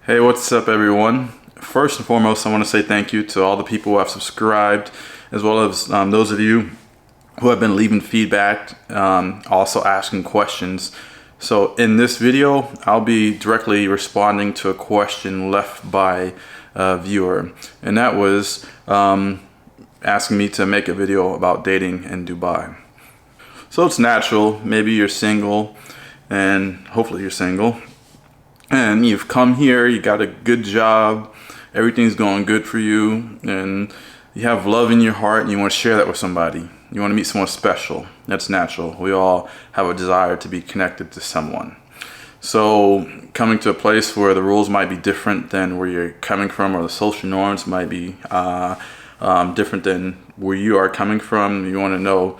Hey, what's up everyone? First and foremost, I want to say thank you to all the people who have subscribed, as well as those of you who have been leaving feedback, also asking questions. So in this video, I'll be directly responding to a question left by a viewer, and that was asking me to make a video about dating in Dubai. So it's natural, maybe you're single, and hopefully you're single, and you've come here, you got a good job, everything's going good for you, and you have love in your heart and you want to share that with somebody. You want to meet someone special. That's natural. We all have a desire to be connected to someone. So coming to a place where the rules might be different than where you're coming from, or the social norms might be different than where you are coming from, you want to know,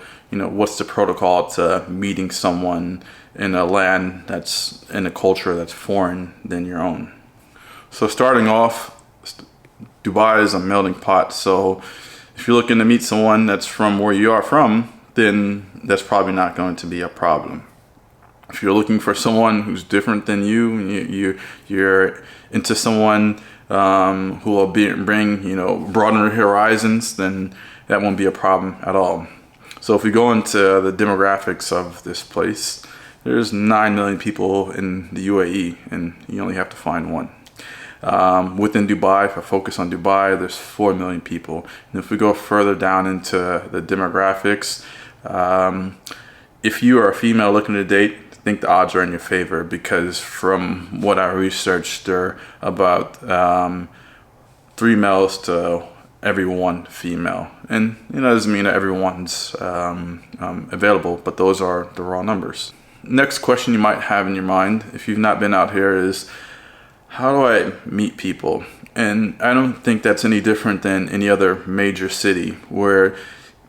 what's the protocol to meeting someone in a land that's in a culture that's foreign than your own. So starting off, Dubai is a melting pot. So if you're looking to meet someone that's from where you are from, then that's probably not going to be a problem. If you're looking for someone who's different than you're into someone who will broaden your horizons, then that won't be a problem at all. So if we go into the demographics of this place, there's 9 million people in the UAE, and you only have to find one. Within Dubai, if I focus on Dubai, there's 4 million people. And if we go further down into the demographics, if you are a female looking to date, I think the odds are in your favor, because from what I researched, there are about 3 males to every 1 female. And that doesn't mean that everyone's available, but those are the raw numbers. Next question you might have in your mind, if you've not been out here, is how do I meet people? And I don't think that's any different than any other major city, where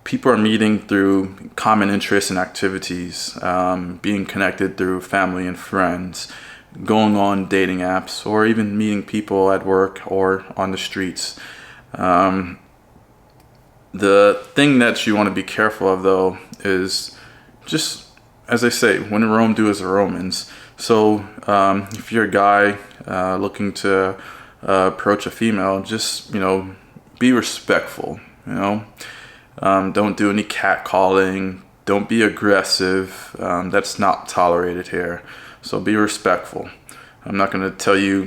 people are meeting through common interests and activities, being connected through family and friends, going on dating apps, or even meeting people at work or on the streets. The thing that you want to be careful of, though, is just, as I say, when in Rome, do as the Romans. So if you're a guy looking to approach a female, just be respectful. Don't do any catcalling. Don't be aggressive. That's not tolerated here. So be respectful. I'm not going to tell you,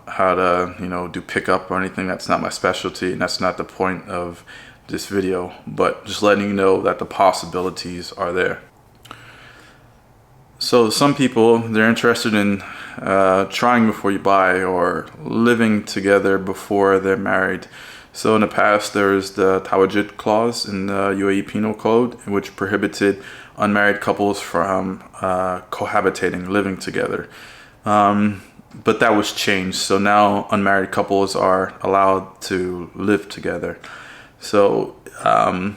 how to, do pickup or anything. That's not my specialty, and that's not the point of this video. But just letting you know that the possibilities are there. So some people, they're interested in trying before you buy, or living together before they're married. So in the past, there's the Tawajid clause in the UAE Penal Code, which prohibited unmarried couples from cohabitating, living together. But that was changed. So now unmarried couples are allowed to live together. So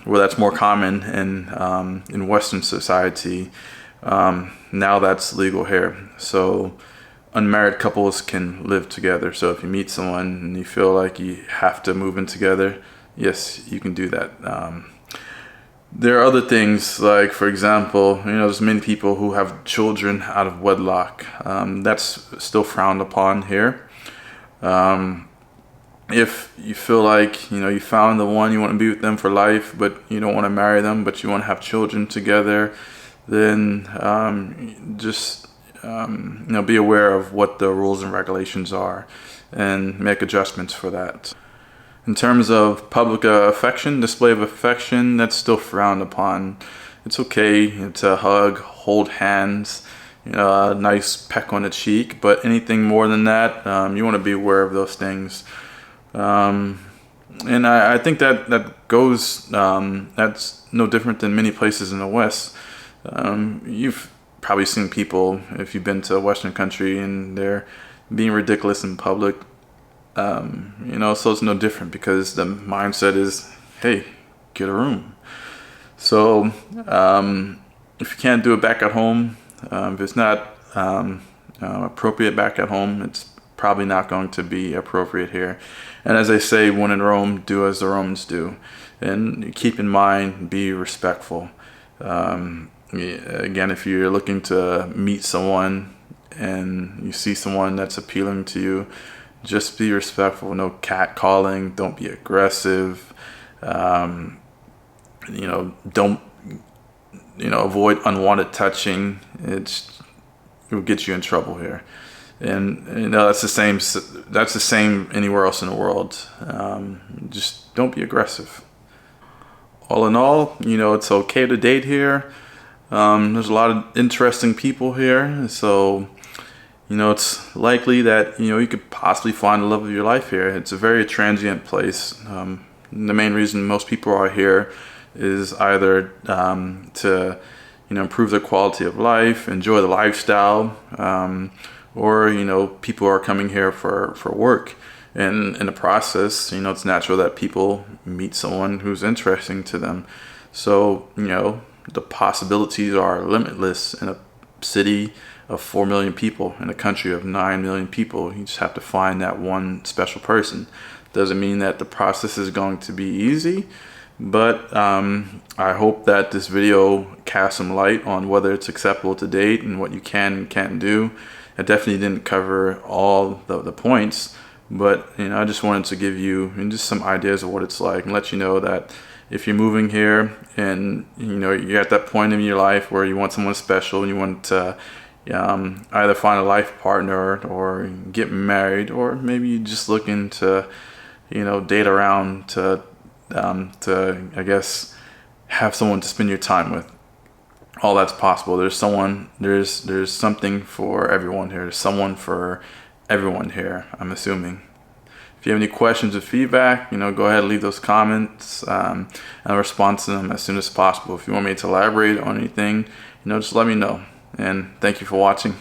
where that's more common in Western society, now that's legal here. So unmarried couples can live together. So if you meet someone and you feel like you have to move in together, yes, you can do that. There are other things, like, for example, there's many people who have children out of wedlock. That's still frowned upon here. If you feel like, you found the one, you want to be with them for life, but you don't want to marry them, but you want to have children together, then just be aware of what the rules and regulations are, and make adjustments for that. In terms of public display of affection, that's still frowned upon. It's okay to hug, hold hands, a nice peck on the cheek, but anything more than that, you want to be aware of those things. And I think that goes, that's no different than many places in the West. You've probably seen people, if you've been to a Western country, and they're being ridiculous in public. So it's no different, because the mindset is, hey, get a room. So if you can't do it back at home, if it's not appropriate back at home, it's probably not going to be appropriate here. And as I say, when in Rome, do as the Romans do. And keep in mind, be respectful. Again, if you're looking to meet someone and you see someone that's appealing to you, just be respectful. No catcalling. Don't be aggressive. Don't avoid unwanted touching. It will get you in trouble here. And that's the same. That's the same anywhere else in the world. Just don't be aggressive. All in all, it's okay to date here. There's a lot of interesting people here, so it's likely that you could possibly find the love of your life here. It's a very transient place. The main reason most people are here is either to improve their quality of life, enjoy the lifestyle, or people are coming here for work. And in the process, it's natural that people meet someone who's interesting to them. So the possibilities are limitless in a city of 4 million people, in a country of 9 million people. You just have to find that one special person. Doesn't mean that the process is going to be easy, but I hope that this video casts some light on whether it's acceptable to date and what you can and can't do. I definitely didn't cover all the points, but I just wanted to give you just some ideas of what it's like and let you know that if you're moving here and you're at that point in your life where you want someone special and you want to either find a life partner or get married, or maybe you're just looking to date around to I guess have someone to spend your time with. All that's possible. There's something for everyone here. There's someone for everyone here, I'm assuming. If you have any questions or feedback, go ahead and leave those comments, and I'll respond to them as soon as possible. If you want me to elaborate on anything, just let me know. And thank you for watching.